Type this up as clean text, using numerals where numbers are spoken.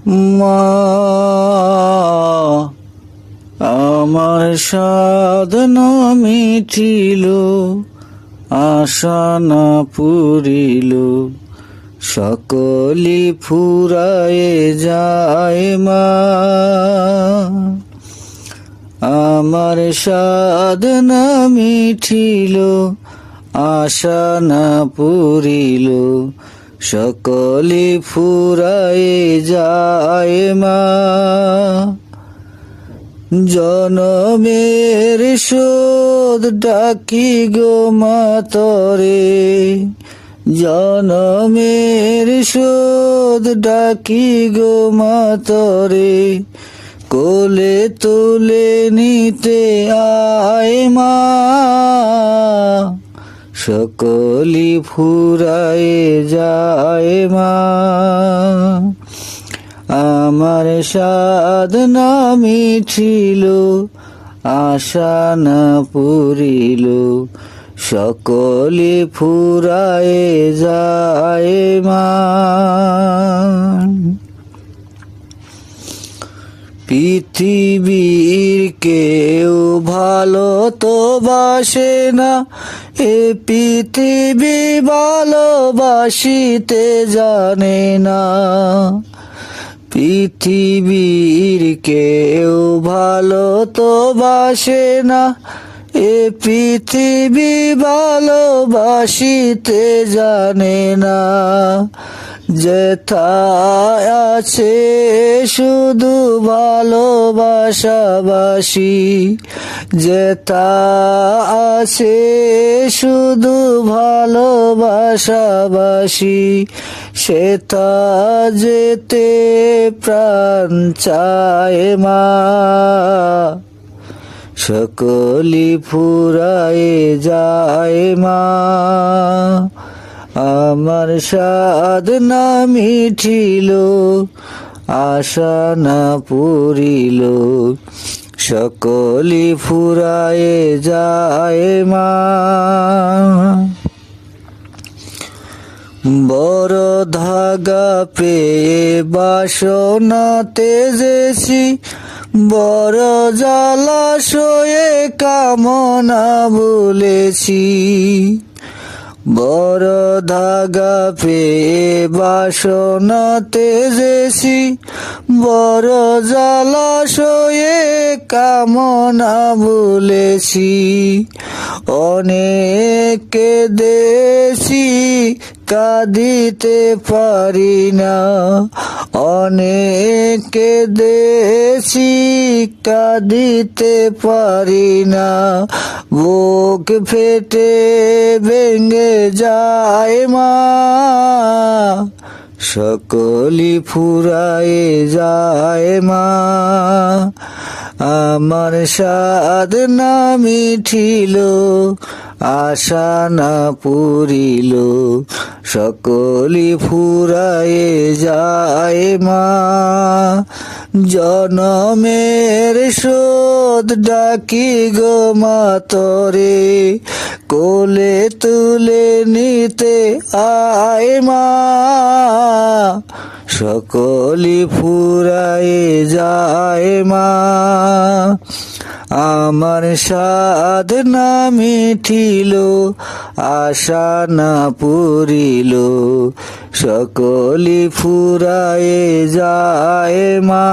মা আমার সাধনা মিটিল, আশা না পুরিল, সকলি ফুরায়ে যায় মা। আমার সাধনা মিটিল, আশা না পুরিল, সকলি ফুরায়ে যায় মা। জনমের শোধ ডাকি গো মা তরে, জনমের শোধ ডাকি গো মা তরে, কোলে তুলে নিতে আয় মা। সকলি ফুরায়ে যায় মা। আমার সাধনা মিটিল, আশা না পুরিল, সকলি ফুরায়ে যায় মা। পৃথিবীর কেউ ভালো তো বাসে না, এ পৃথিবী ভালোবাসিতে জানে না। পৃথিবীর কেউ ভালো তো বাসে না, এ পৃথিবী ভালোবাসিতে জানে না। যেথায় আছে শুধু ভালোবাসাবাসি, যেথা আছে শুধু ভালোবাসাবাসি, সেথা যেতে প্রাণ চায় মা। সকলি ফুরায়ে যায় মা। আমার সাধনা মিটিল, আশা না পুরিল, সকলি ফুরায়ে যায় মা। বড় ধাগা পেয়ে বাসনা তেজেছি, বড় জলাশয়ে কামনা বলেছি। বড় ধাগা পেয়ে বাসনা তেজেছি, বড় জলাশয়ে কামনা বলেছি। অনেক দেশি কাঁদিতে পারি না, অনেক দেশি কাঁদিতে পারি না। বুক ফেটে ভেঙে যায় মা। সকলি ফুরায়ে যায় মা। আমার সাধনা মিটিল, আশা না পুরিল, সকলি ফুরায়ে যায় মা। জনমের শোধ ডাকি গো মা তরে, কোলে তুলে নিতে আয় মা। সকলি ফুরায়ে যায় মা। আমার সাধনা মিটিল, আশা না পুরিল, সকলি ফুরায়ে যায় মা।